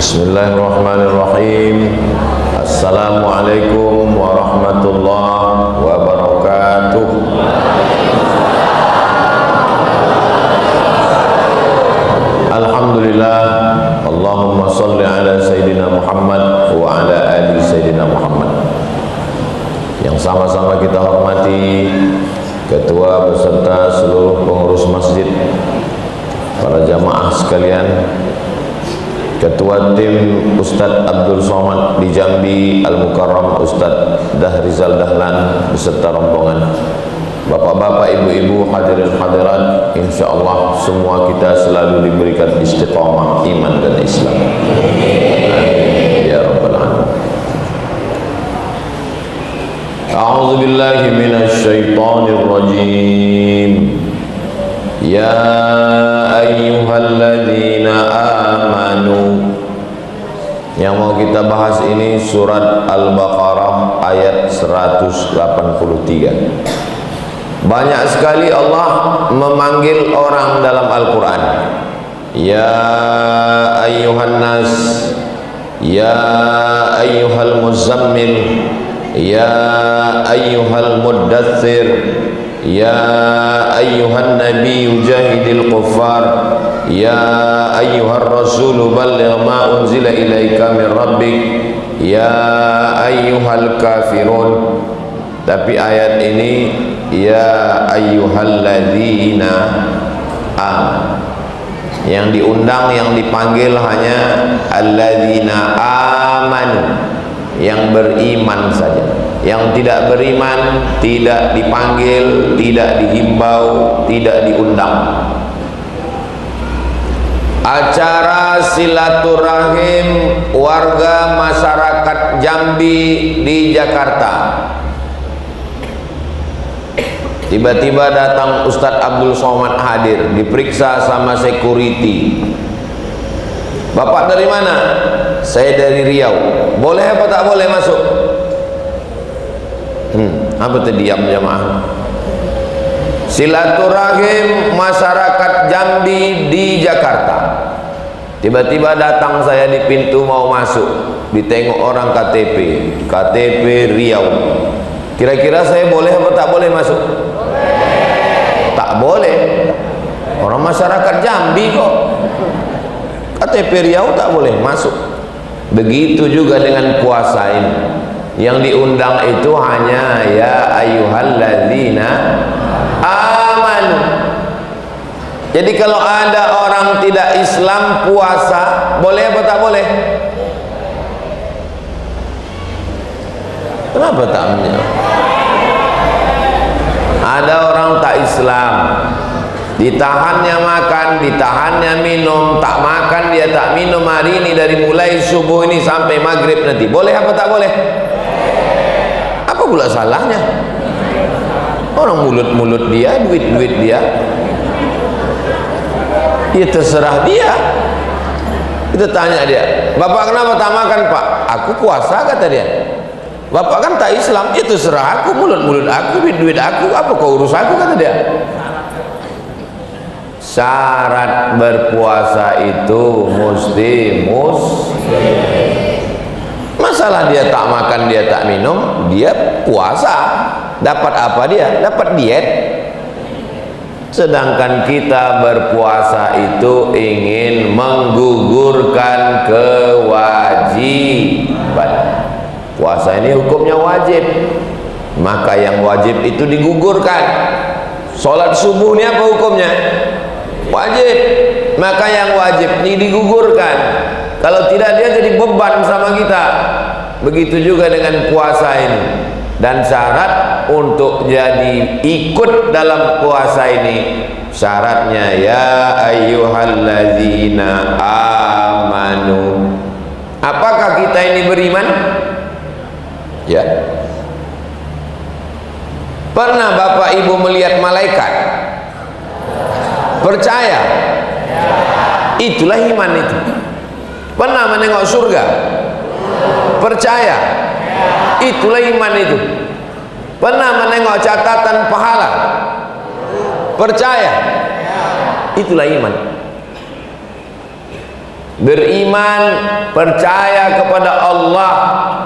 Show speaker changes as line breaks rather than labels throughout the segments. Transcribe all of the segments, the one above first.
Bismillahirrahmanirrahim. Assalamualaikum warahmatullahi wabarakatuh. Alhamdulillah. Allahumma salli ala Sayyidina Muhammad wa ala ali Sayyidina Muhammad. Yang sama-sama kita hormati Ketua beserta seluruh pengurus masjid, para jamaah sekalian, Ketua tim Ustadz Abdul Somad di Jambi Al-Mukarram Ustadz Dahrizal Dahlan beserta rombongan, bapak-bapak, ibu-ibu, hadirin hadirat, insyaallah semua kita selalu diberikan istiqamah iman dan Islam. Amin ya rabbal alamin. A'udzu billahi minasy syaithanir rajim. Ya ayyuhalladzina amanu. Yang mau kita bahas ini surat Al-Baqarah ayat 183. Banyak sekali Allah memanggil orang dalam Al-Quran. Ya ayyuhan nas, ya ayyuhal muzammil, ya ayyuhal muddathir, ya ayyuhan nabi jahidil kuffar, ya ayyuhar rasul balligh ma unzila ilaika min rabbik, ya ayyuhal kafirun. Tapi ayat ini ya ayyuhalladzina amanu. Yang diundang, yang dipanggil hanya alladzina amanu, yang beriman saja. Yang tidak beriman tidak dipanggil, tidak dihimbau, tidak diundang. Acara silaturahim warga masyarakat Jambi di Jakarta. Tiba-tiba datang Ustadz Abdul Somad hadir, diperiksa sama security. Bapak dari mana? Saya dari Riau. Boleh apa tak boleh masuk? Apa tadi diam jamaah? Silaturahim masyarakat Jambi di Jakarta. Tiba-tiba datang saya di pintu mau masuk, ditengok orang KTP Riau. Kira-kira saya boleh apa tak boleh masuk? Tak boleh. Orang masyarakat Jambi kok. KTP Riau tak boleh masuk. Begitu juga dengan puasa ini. Yang diundang itu hanya ya ayyuhalladzina amanu. Jadi kalau ada orang tidak Islam puasa, boleh apa tak boleh? Kenapa tak menjawab? Ada orang tak Islam, ditahannya makan, ditahannya minum, tak makan dia tak minum hari ini dari mulai subuh ini sampai maghrib nanti. Boleh apa tak boleh? Apa pula salahnya? Orang mulut-mulut dia, duit-duit dia. Ya terserah dia. Kita tanya dia, Bapak kenapa tak makan Pak? Aku puasa kata dia. Bapak kan tak Islam, itu serah aku, mulut-mulut aku, duit-duit aku, apa kau urus aku kata dia. Syarat berpuasa itu mesti masalah dia tak makan, dia tak minum, dia puasa. Dapat apa dia? Dapat diet. Sedangkan kita berpuasa itu ingin menggugurkan kewajiban. Puasa ini hukumnya wajib, maka yang wajib itu digugurkan. Sholat subuh ini apa hukumnya? Wajib, maka yang wajib ini digugurkan. Kalau tidak dia jadi beban sama kita. Begitu juga dengan puasa ini. Dan syarat untuk jadi ikut dalam puasa ini, syaratnya ya ayyuhalladzina amanu. Apakah kita ini beriman? Ya. Pernah Bapak Ibu melihat malaikat? Percaya? Itulah iman itu. Pernah menengok surga? Percaya? Itulah iman itu. Pernah menengok catatan pahala? Percaya? Itulah iman. beriman, percaya kepada Allah.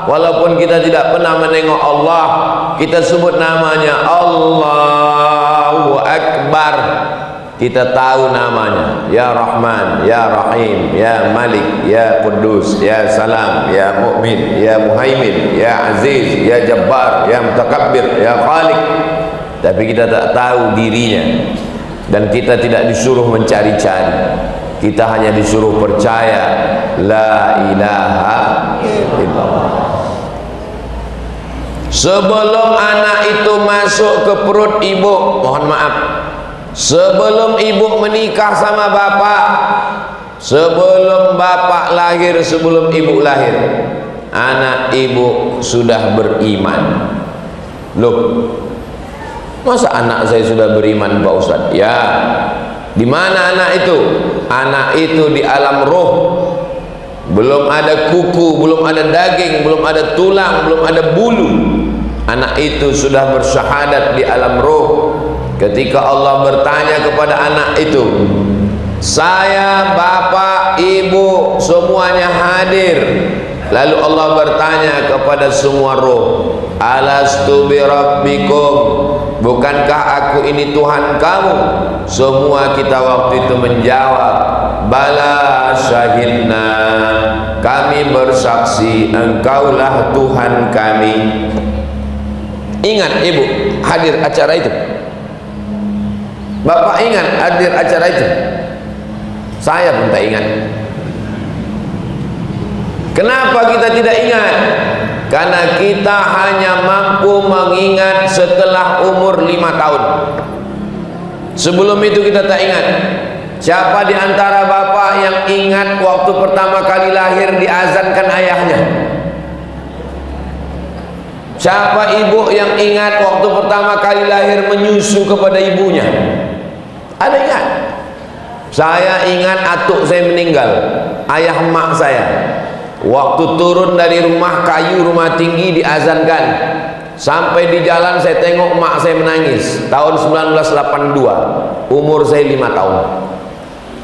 Walaupun kita tidak pernah menengok Allah, kita sebut namanya Allahu Akbar, kita tahu namanya, ya Rahman, ya Rahim, ya Malik, ya Quddus, ya Salam, ya Mu'min, ya Muhaimin, ya Aziz, ya Jabbar, ya Mutakabbir, ya Khaliq. Tapi kita tak tahu dirinya, dan kita tidak disuruh mencari-cari, kita hanya disuruh percaya la ilaha illallah. Sebelum anak itu masuk ke perut ibu, mohon maaf, sebelum ibu menikah sama bapak, sebelum bapak lahir, sebelum ibu lahir, anak ibu sudah beriman. Loh, masa anak saya sudah beriman Pak Ustadz? Ya, di mana anak itu? Anak itu di alam roh, belum ada kuku, belum ada daging, belum ada tulang, belum ada bulu. Anak itu sudah bersyahadat di alam roh. Ketika Allah bertanya kepada anak itu, saya, bapak, ibu, semuanya hadir. Lalu Allah bertanya kepada semua roh, alastu bi rabbikum, bukankah aku ini Tuhan kamu? Semua kita waktu itu menjawab, bala syahidna, kami bersaksi engkaulah Tuhan kami. Ingat ibu hadir acara itu, bapak ingat hadir acara itu, saya pun tak ingat. Kenapa kita tidak ingat? Karena kita hanya mampu mengingat setelah umur 5 tahun. Sebelum itu kita tak ingat. Siapa di antara bapak yang ingat waktu pertama kali lahir diazankan ayahnya? Siapa ibu yang ingat waktu pertama kali lahir menyusu kepada ibunya? Ada ingat? Saya ingat atuk saya meninggal, ayah emak saya. Waktu turun dari rumah kayu, rumah tinggi, diazankan. Sampai di jalan saya tengok emak saya menangis. Tahun 1982, umur saya 5 tahun.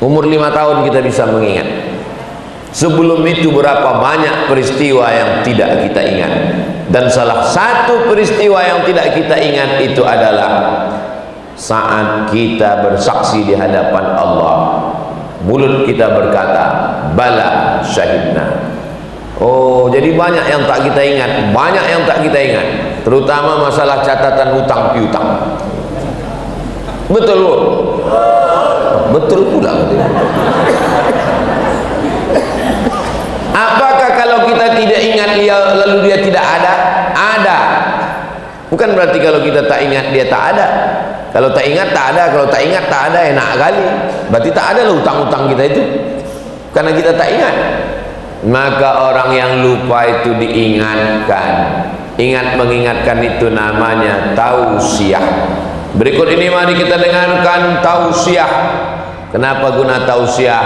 Umur 5 tahun kita bisa mengingat. Sebelum itu berapa banyak peristiwa yang tidak kita ingat. Dan salah satu peristiwa yang tidak kita ingat itu adalah saat kita bersaksi di hadapan Allah. Mulut kita berkata, bala syahidna. Oh, jadi banyak yang tak kita ingat, banyak yang tak kita ingat, terutama masalah catatan hutang piutang. Betul Bu? Betul pula. Apakah kalau kita tidak ingat dia lalu dia tidak ada? Ada. Bukan berarti kalau kita tak ingat dia tak ada. Kalau tak ingat tak ada, kalau tak ingat tak ada, enak kali. Berarti tak ada lah hutang-hutang kita itu, karena kita tak ingat. Maka orang yang lupa itu diingatkan. Ingat mengingatkan itu namanya tausiah. Berikut ini mari kita dengarkan tausiah. Kenapa guna tausiah?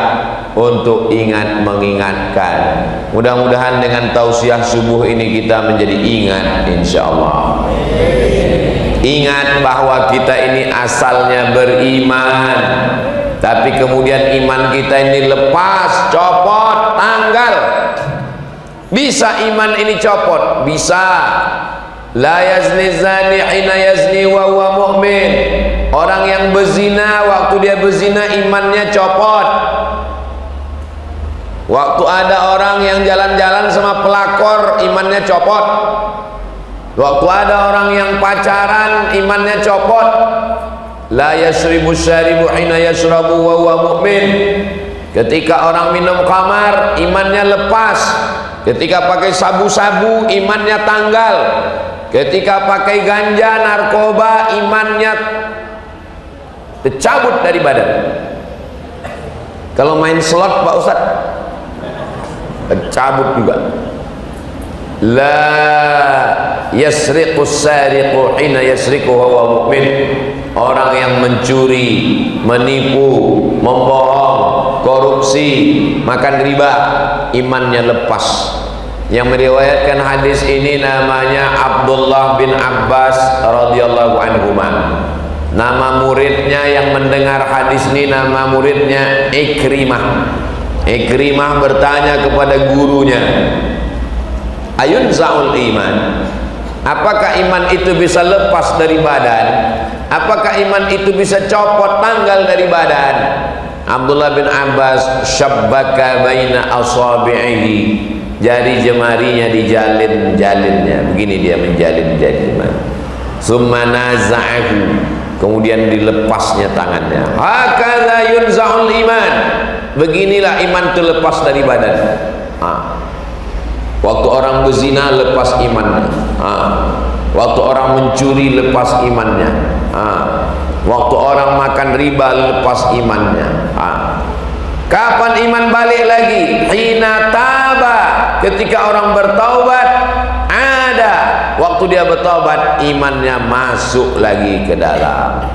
Untuk ingat mengingatkan. Mudah-mudahan dengan tausiah subuh ini kita menjadi ingat, insyaallah. Ingat bahwa kita ini asalnya beriman, tapi kemudian iman kita ini lepas, copot, tanggal. Bisa iman ini copot, bisa. La yazni zani hina yazni wa huwa mu'min. Orang yang berzina, waktu dia berzina imannya copot. Waktu ada orang yang jalan-jalan sama pelakor, imannya copot. Waktu ada orang yang pacaran, imannya copot. La yasribu syaribu hina yasrabu wa huwa mu'min. Ketika orang minum khamar, imannya lepas. Ketika pakai sabu-sabu, imannya tanggal. Ketika pakai ganja, narkoba, imannya dicabut dari badan. Kalau main slot Pak Ustadz, cabut juga. La yasriqu sariqu hina yasriqu wa huwa mu'min. Orang yang mencuri, menipu, membohong, korupsi, makan riba, imannya lepas. Yang meriwayatkan hadis ini namanya Abdullah bin Abbas radhiyallahu anhuma. Nama muridnya yang mendengar hadis ini, nama muridnya Ikrimah. Ikrimah bertanya kepada gurunya, ayun za'ul iman, apakah iman itu bisa lepas dari badan? Apakah iman itu bisa copot, tanggal dari badan? Abdullah bin Abbas syabbaka baina asabi'ihi, jari jemarinya dijalin-jalinnya, begini dia menjalin jari jemari. Summa naza'ahu, kemudian dilepasnya tangannya. Hakadha yunza'ul iman, beginilah iman itu lepas dari badan. Waktu orang berzina lepas imannya, waktu orang mencuri lepas imannya, waktu orang makan riba lepas imannya. Kapan iman balik lagi? Hina taba, ketika orang bertaubat. Ada waktu dia bertaubat, imannya masuk lagi ke dalam.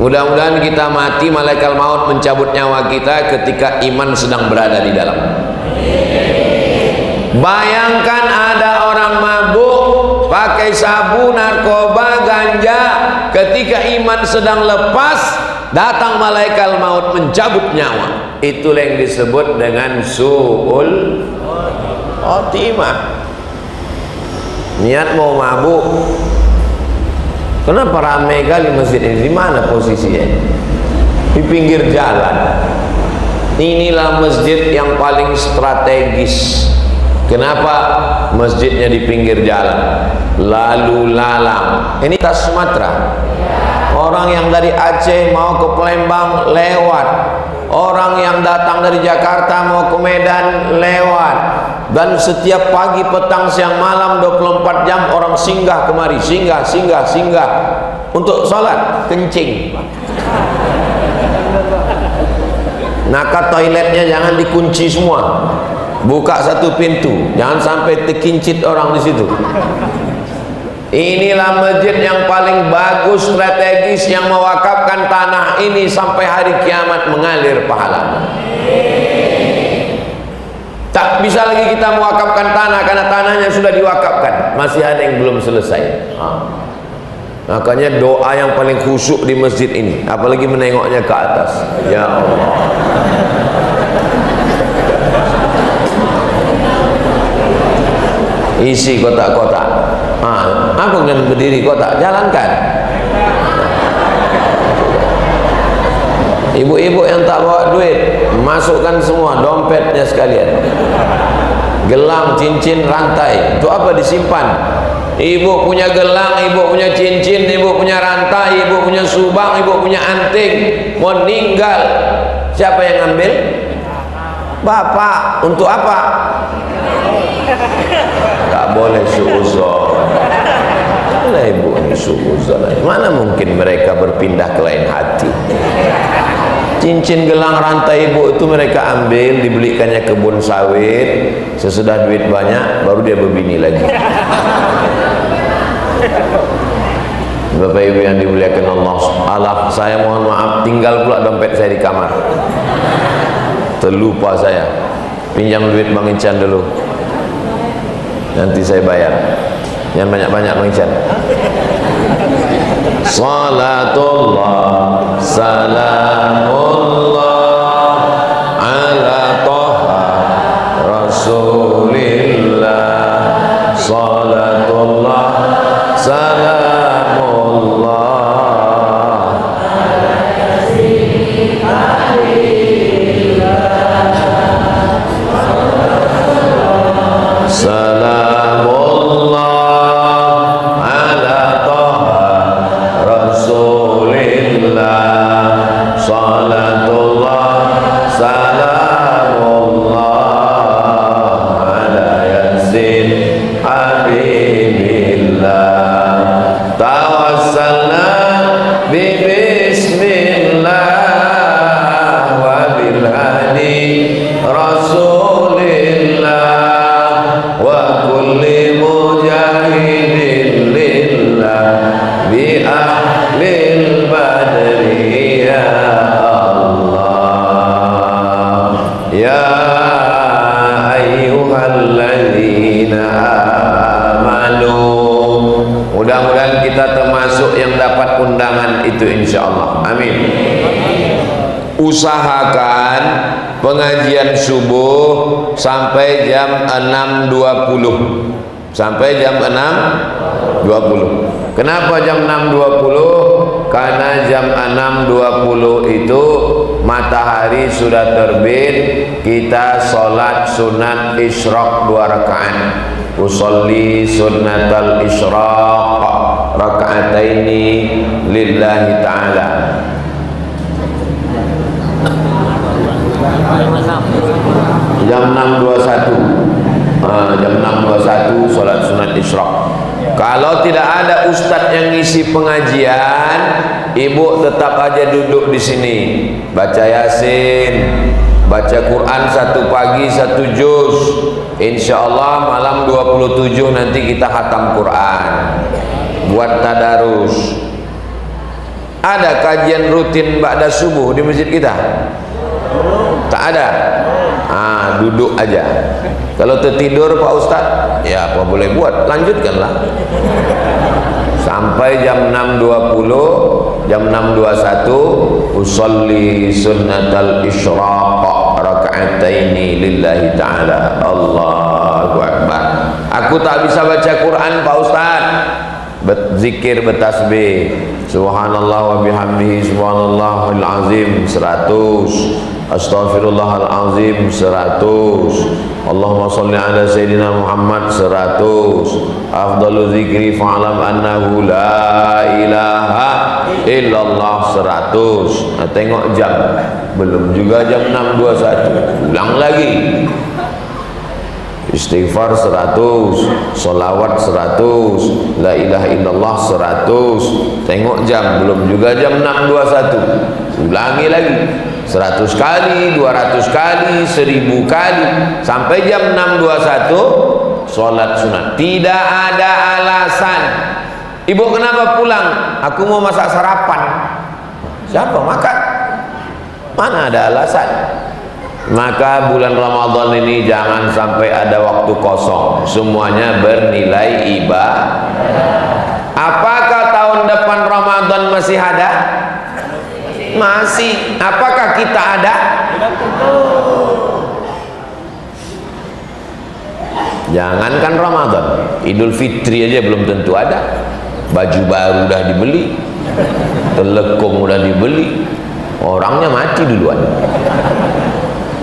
Mudah-mudahan kita mati, malaikat maut mencabut nyawa kita ketika iman sedang berada di dalam. Bayangkan ada orang mabuk, pakai sabu, narkoba, ganja, ketika iman sedang lepas, datang malaikat maut mencabut nyawa. Itulah yang disebut dengan su'ul khotimah. Niat mau mabuk, kenapa ramai kali masjid ini? Di mana posisinya? Di pinggir jalan. Inilah masjid yang paling strategis. Kenapa masjidnya di pinggir jalan? Lalu lalang. Ini tas Sumatera. Orang yang dari Aceh mau ke Palembang lewat. Orang yang datang dari Jakarta mau ke Medan lewat. Dan setiap pagi, petang, siang, malam 24 jam orang singgah kemari, singgah untuk sholat, kencing. Maka toiletnya jangan dikunci semua, buka satu pintu, jangan sampai terkincit orang di situ. Inilah masjid yang paling bagus, strategis, yang mewakafkan tanah ini sampai hari kiamat mengalir pahala. Tak bisa lagi kita mewakafkan tanah karena tanahnya sudah diwakafkan, masih ada yang belum selesai. Makanya doa yang paling khusyuk di masjid ini, apalagi menengoknya ke atas. Ya Allah, isi kotak-kotak. Aku dengan berdiri kotak, jalankan. Ibu-ibu yang tak bawa duit, masukkan semua dompetnya sekalian. Gelang, cincin, rantai, itu apa disimpan? Ibu punya gelang, ibu punya cincin, ibu punya rantai, ibu punya subang, ibu punya anting. Mau meninggal, siapa yang ambil? Bapak. Untuk apa? Tak boleh suuzon. Mana ibu ini suuzon? Mana mungkin mereka berpindah ke lain hati? Cincin, gelang, rantai ibu itu mereka ambil, dibelikannya kebun sawit. Sesudah duit banyak, baru dia berbini lagi. Bapak ibu yang dimuliakan Allah, saya mohon maaf, tinggal pula dompet saya di kamar. Terlupa saya, pinjam duit Bang Ican dulu, nanti saya bayar. Jangan banyak-banyak Bang Ican. Salatullah salamullah ala toha rasulillah. Salatullah salamullah salamullah ala toha rasulillah. Salatullah salamullah ala yasin habibillah. Tawassalna bismillah wa bilhadi rasulillah wa kulli mujahidin lillah bi ahlil badri ya Allah ya ayyuhalladzina amanu. Mudah-mudahan kita termasuk yang dapat undangan itu insyaallah. Amin. usahakan pengajian subuh sampai jam 6.20, sampai jam 6.20. Kenapa jam 6.20? Karena jam 6.20 itu matahari sudah terbit, kita sholat sunat isyraq 2 rakaat. Usolli sunnatal isyraq raka'ataini lillahi ta'ala. Jam 6.21, jam 6.21 sholat sunat isyraq. Kalau tidak ada ustadz yang ngisi pengajian, ibu tetap aja duduk di sini, baca yasin, baca Quran 1 pagi 1 juz. Insya Allah malam 27 nanti kita khatam Quran, buat tadarus. Ada kajian rutin ba'da subuh di masjid kita? Tak ada. Duduk aja. Kalau tertidur Pak Ustadz, ya apa boleh buat, lanjutkanlah sampai jam 6.20. Jam 6.21 usolli sunnatal isyraq raka'ataini lillahi ta'ala. Allahu Akbar. Aku tak bisa baca Quran Pak Ustadz, berzikir, bertasbih, subhanallah wa bihamdihi subhanallahul azim 100, astaghfirullahalazim 100, Allahumma sholli ala sayyidina Muhammad 100, afdalu zikri fa'alam annahu la ilaha illallah 100. Tengok jam, belum juga jam 6.21, ulang lagi. Istighfar 100, solawat 100, la ilaha illallah 100. Tengok jam, belum juga jam 6.21, ulangi lagi 100 kali, 200 kali, 1000 kali, sampai jam 6.21 sholat sunat. Tidak ada alasan. Ibu kenapa pulang? Aku mau masak sarapan. Siapa makan? Mana ada alasan? Maka bulan Ramadan ini jangan sampai ada waktu kosong, semuanya bernilai ibadah. Apakah tahun depan Ramadan masih ada? Masih. Apakah kita ada? Jangankan Ramadan, Idul Fitri aja belum tentu ada. Baju baru udah dibeli, telekung udah dibeli, orangnya mati duluan.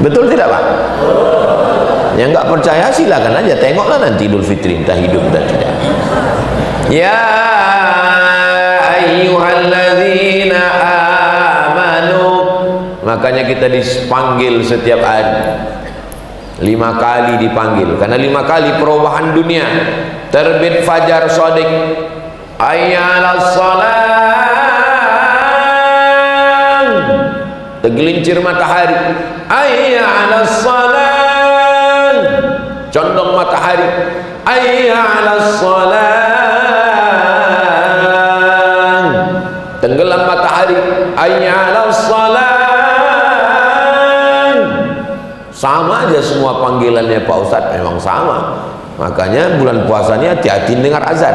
Betul tidak Pak? Yang nggak percaya silakan aja, tengoklah nanti Idul Fitri entah hidup dan tidak. Ya ayyuhalladzina amanu, makanya kita dipanggil setiap hari 5 kali dipanggil, karena 5 kali perubahan dunia. Terbit fajar shadiq, ayyalas salam, tergelincir matahari, ayyalas salam, condong matahari, ayyalas salam, tenggelam matahari, ayyalas salam. Sama aja semua panggilannya Pak Ustadz, memang sama. Makanya bulan puasa ini hati-hati dengar azan,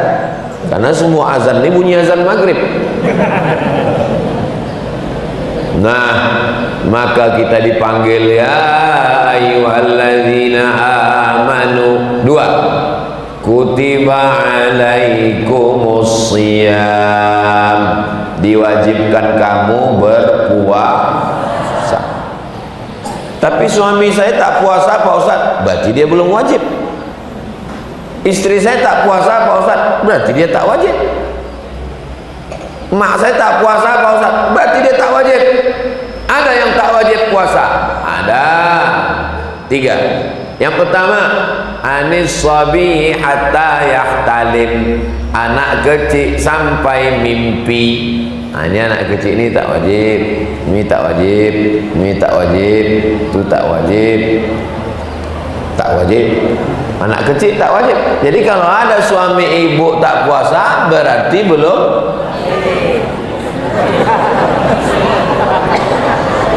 karena semua azan ini bunyi azan maghrib. Nah, maka kita dipanggil ya ayyuhalladzina amanu. 2, kutiba alaikumus shiyam, diwajibkan kamu berpuasa. Tapi suami saya tak puasa Pak Ustadz, berarti dia belum wajib. Istri saya tak puasa Pak Ustadz, berarti dia tak wajib. Mak saya tak puasa Pak Ustadz, berarti dia tak wajib. Ada yang tak wajib puasa? Ada 3. Yang pertama, anis sabi hatta yahtalim, anak kecil sampai mimpi. Ini anak kecil ini tak wajib, ini tak wajib, ini tak wajib, itu tak wajib, tak wajib. Anak kecil tak wajib. Jadi kalau ada suami ibu tak puasa, berarti belum.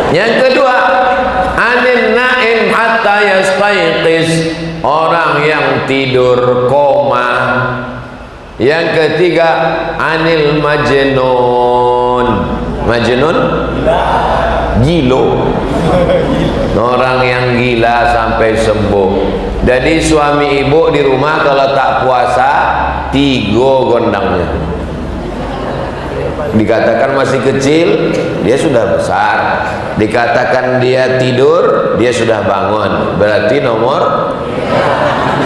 Yang kedua, anin naim hatta yastayqiz, orang yang tidur koma. Yang ketiga, anil majnun. Majnun gilo, orang yang gila sampai sembuh. Jadi suami ibu di rumah kalau tak puasa 3 gondangnya. Dikatakan masih kecil, dia sudah besar. Dikatakan dia tidur, dia sudah bangun. Berarti nomor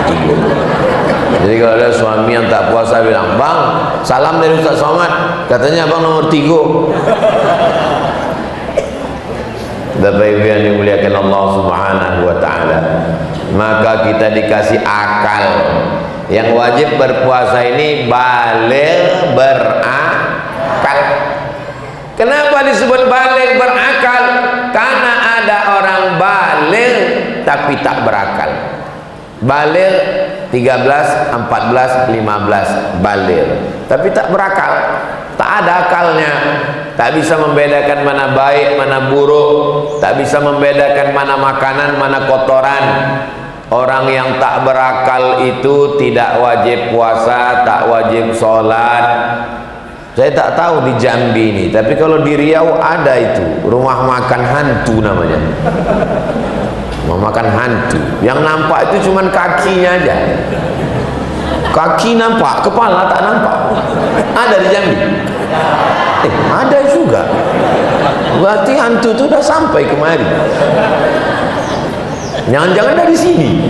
3. Jadi kalau ada suami yang tak puasa bilang, "Bang, salam dari Ustaz Somad." Katanya abang nomor 3. Bapak Ibu yang dimuliakan Allah Subhanahu wa taala, maka kita dikasih akal. Yang wajib berpuasa ini baligh berakal. Kenapa disebut baligh berakal? Karena ada orang baligh tapi tak berakal. Baligh 13, 14, 15 baligh, tapi tak berakal, tak ada akalnya. Tak bisa membedakan mana baik, mana buruk, tak bisa membedakan mana makanan, mana kotoran. Orang yang tak berakal itu tidak wajib puasa, tak wajib sholat. Saya tak tahu di Jambi ini, tapi kalau di Riau ada itu, rumah makan hantu namanya. Rumah makan hantu. Yang nampak itu cuma kakinya aja. Kaki nampak, kepala tak nampak. Ada di Jambi. Ada juga. Berarti hantu itu sudah sampai kemari. Jangan-jangan dari sini.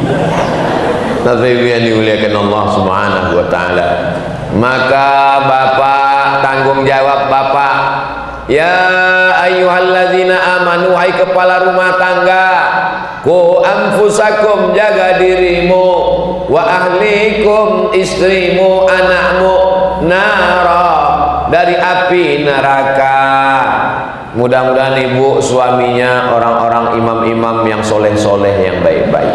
Bapak Ibu yang dimuliakan Allah Subhanahu wa taala, maka bapak, tanggung jawab bapak. Ya ayyuhalladzina amanu, hai kepala rumah tangga, ku anfusakum, jaga dirimu, wa ahlikum, istrimu, anakmu, nara, dari api neraka. Mudah-mudahan ibu suaminya orang-orang imam-imam yang soleh-soleh, yang baik-baik.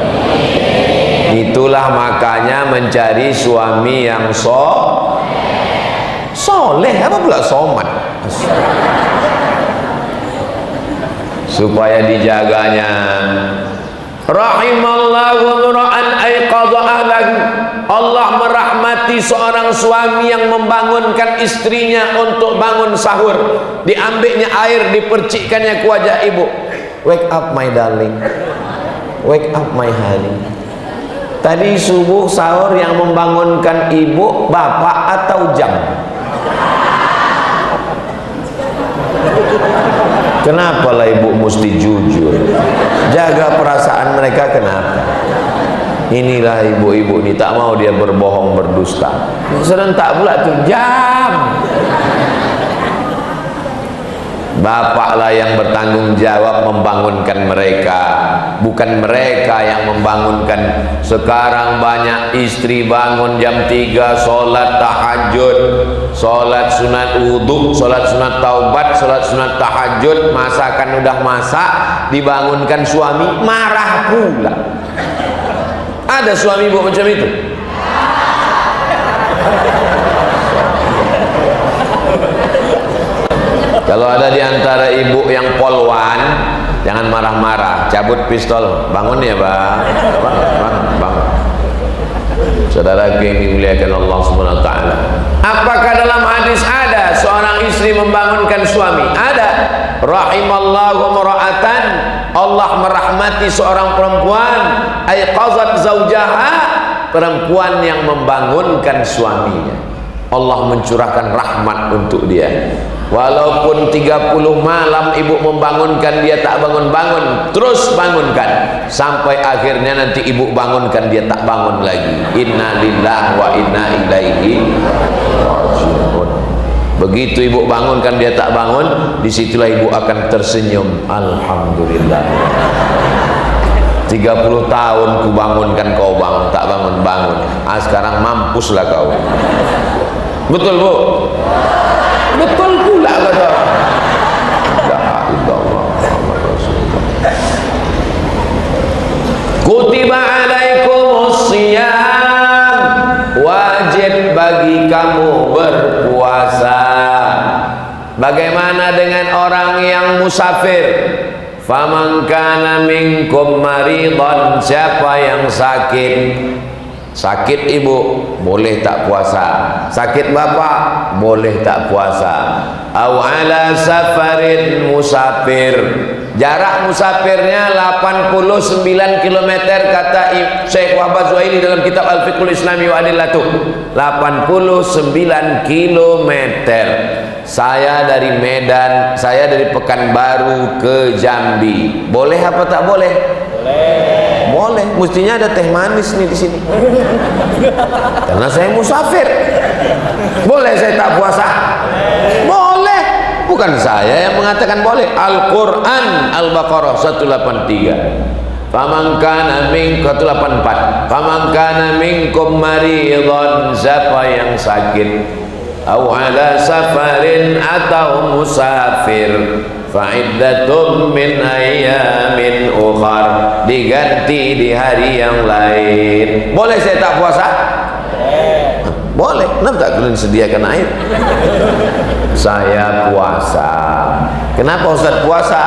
Itulah makanya mencari suami yang soleh, apa pula somat, supaya dijaganya. Rahimallahu mura'an aiqadha ahlahu. Allah merahmati seorang suami yang membangunkan istrinya untuk bangun sahur. Diambilnya air, dipercikkannya ke wajah ibu. Wake up my darling, wake up my honey. Tadi subuh sahur yang membangunkan ibu bapak atau jam? Kenapalah ibu mesti jujur? Jaga perasaan mereka, kenapa? Inilah ibu-ibu ini, tak mau dia berbohong, berdusta. Serentak pula tuh jam. Bapaklah yang bertanggung jawab membangunkan mereka, bukan mereka yang membangunkan. Sekarang banyak istri bangun jam 3, sholat tahajud, sholat sunat wudhu, sholat sunat taubat, sholat sunat tahajud, masakan udah masak, dibangunkan suami, marah pula. Ada suami ibu macam itu? Kalau ada di antara ibu yang polwan, jangan marah-marah, cabut pistol, bangun ya bang, bangun. Saudara yang dimuliakan Allah Subhanahu wa taala, apakah dalam hadis ada seorang istri membangunkan suami? Ada. Rahimallahu mura'atan, Allah merahmati seorang perempuan, aiqazat zaujaha, perempuan yang membangunkan suaminya. Allah mencurahkan rahmat untuk dia. Walaupun 30 malam ibu membangunkan dia tak bangun-bangun, terus bangunkan sampai akhirnya nanti ibu bangunkan dia tak bangun lagi. Inna lillahi wa inna ilaihi raji'un. Begitu ibu bangunkan dia tak bangun, disitulah ibu akan tersenyum, alhamdulillah. 30 tahun ku bangunkan kau bangun, tak bangun-bangun. Sekarang mampuslah kau. Betul bu? Betul pula kata. Kutiba alaikumus shiyam, wajib bagi kamu berpuasa. Bagaimana dengan orang yang musafir? Faman kana minkum maridan, siapa yang sakit, Sakit ibu, boleh tak puasa. Sakit bapak, boleh tak puasa. Aw ala safarin musafir. Jarak musafirnya 89 km kata Syekh Wahbah Zuhaili dalam kitab Al-Fiqhul Islami wa Adillatuh. 89 km. Saya dari Medan, saya dari Pekanbaru ke Jambi. Boleh apa tak boleh? Boleh. Mestinya ada teh manis nih di sini. Karena saya musafir. Boleh saya tak puasa? Boleh. Bukan saya yang mengatakan boleh. Al-Quran Al-Baqarah 183. Faman kana minkum 184. Faman kana minkum maridhan, siapa yang sakit aw ala safarin atau musafir fa'iddatum min ayyamin ukhar, diganti di hari yang lain. Boleh saya tak puasa? Boleh. Kenapa tak kalian sediakan air? Saya puasa. Kenapa Ustaz puasa?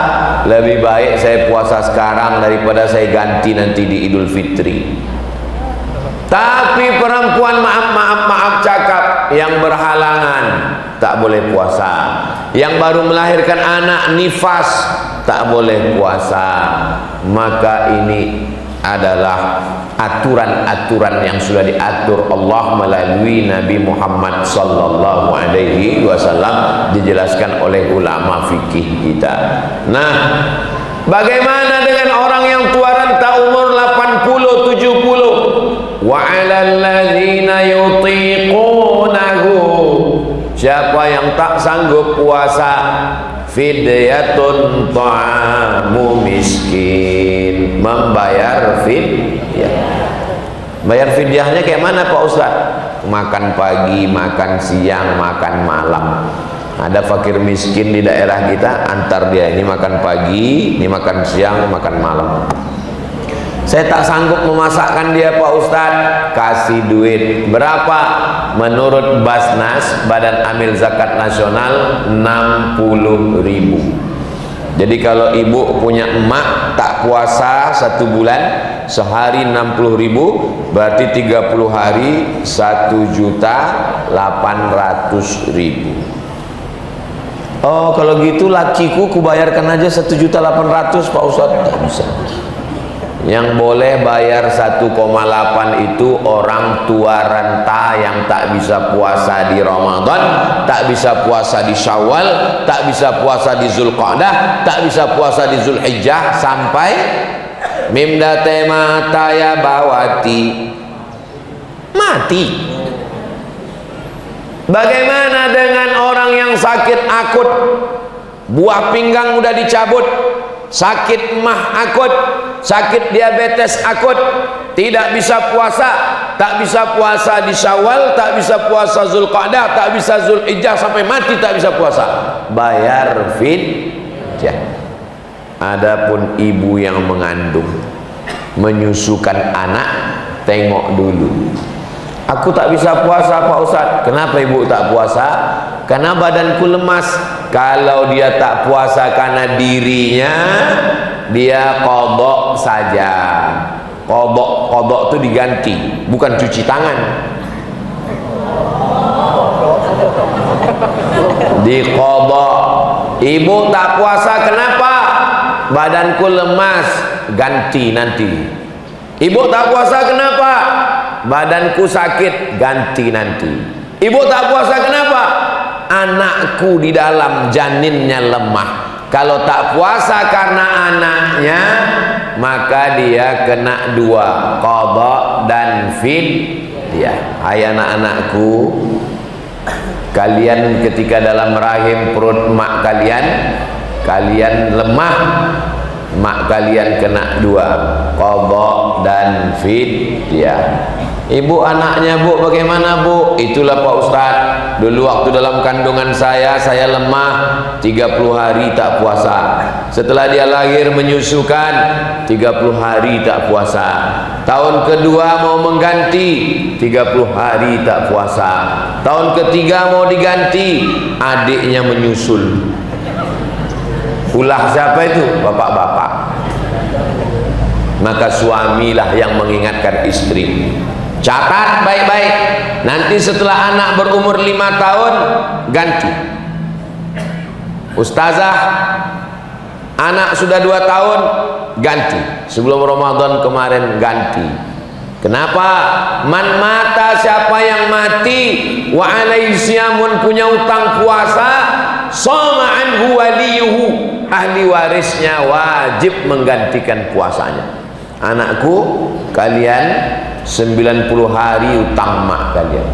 Lebih baik saya puasa sekarang daripada saya ganti nanti di Idul Fitri. Tapi perempuan maaf cakap yang berhalangan tak boleh puasa. Yang baru melahirkan anak nifas tak boleh puasa. Maka ini adalah aturan-aturan yang sudah diatur Allah melalui Nabi Muhammad sallallahu alaihi wasallam, dijelaskan oleh ulama fikih kita. Nah, bagaimana dengan orang yang tua renta umur 80 70? Wa 'alal ladzina yutiqunahu, siapa yang tak sanggup puasa, fidyatun ta'amu miskin, membayar fidyah. Bayar fidyahnya kayak mana Pak Ustaz? Makan pagi, makan siang, makan malam. Ada fakir miskin di daerah kita, antar dia, ini makan pagi, ini makan siang, makan malam. Saya tak sanggup memasakkan dia Pak Ustaz, kasih duit. Berapa? Menurut Basnas, Badan Amil Zakat Nasional, 60.000. Jadi kalau ibu punya emak tak puasa 1 bulan, sehari 60.000, berarti 30 hari 1.800.000. Oh, kalau gitu lakiku kubayarkan aja 1.800.000 Pak Ustaz. Tak bisa. Yang boleh bayar 1,8 itu orang tua renta yang tak bisa puasa di Ramadan, tak bisa puasa di Syawal, tak bisa puasa di Zulqa'dah, tak bisa puasa di Zulhijjah sampai mimdate mataya bawati mati. Bagaimana dengan orang yang sakit akut, buah pinggang udah dicabut, sakit mah akut, sakit diabetes akut, tidak bisa puasa, tak bisa puasa di Syawal, tak bisa puasa Zulqa'dah, tak bisa Zulhijjah, sampai mati tak bisa puasa, bayar fidyah. Adapun ibu yang mengandung, menyusukan anak, tengok dulu. Aku tak bisa puasa Pak Ustaz. Kenapa ibu tak puasa? Karena badanku lemas. Kalau dia tak puasa karena dirinya, dia qadha saja. Qadha itu diganti, bukan cuci tangan. Di qadha. Ibu tak puasa kenapa? Badanku lemas, ganti nanti. Ibu tak puasa kenapa? Badanku sakit, ganti nanti. Ibu tak puasa kenapa? Anakku di dalam janinnya lemah. Kalau tak puasa karena anaknya, maka dia kena 2, qadha dan fidyah. Hai anak-anakku, kalian ketika dalam rahim perut mak kalian, kalian lemah, mak kalian kena 2, qadha dan fidyah. Ibu anaknya Bu, bagaimana Bu? Itulah Pak Ustaz, dulu waktu dalam kandungan saya lemah, 30 hari tak puasa. Setelah dia lahir menyusukan, 30 hari tak puasa. Tahun kedua mau mengganti, 30 hari tak puasa. Tahun ketiga mau diganti, adiknya menyusul. Ulah siapa itu? Bapak-bapak. Maka suamilah yang mengingatkan istri. Catat baik-baik, nanti setelah anak berumur 5 tahun ganti. Ustazah, anak sudah 2 tahun ganti. Sebelum Ramadan kemarin ganti. Kenapa? Man mata, siapa yang mati, wa alaihi siyamun, punya utang puasa, shoma anhu waliyuhu, ahli warisnya wajib menggantikan puasanya. Anakku, kalian 90 hari utang mak kalian.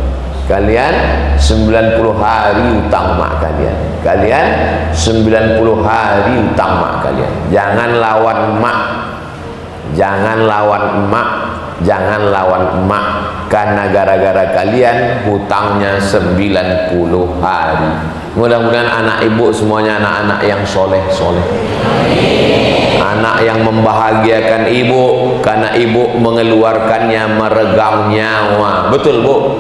Kalian 90 hari utang mak kalian. Kalian 90 hari utang mak kalian. Jangan lawan mak. Jangan lawan emak, jangan lawan emak, karena gara-gara kalian hutangnya 90 hari. Mudah-mudahan anak ibu semuanya anak-anak yang soleh-soleh, anak yang membahagiakan ibu, karena ibu mengeluarkannya meregang nyawa. Betul bu?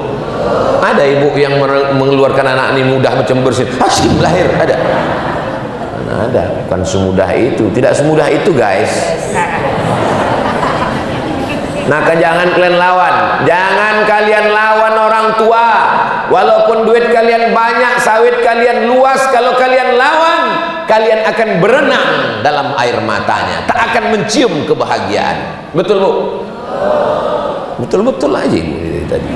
Ada ibu yang mengeluarkan anak ini mudah macam bersin, hasil lahir, ada? Ada, bukan semudah itu, tidak semudah itu guys. Nah, jangan kalian lawan, jangan kalian lawan orang tua. Walaupun duit kalian banyak, sawit kalian luas, kalau kalian lawan, kalian akan berenang dalam air matanya, tak akan mencium kebahagiaan. Betul bu? Betul-betul aja bu tadi.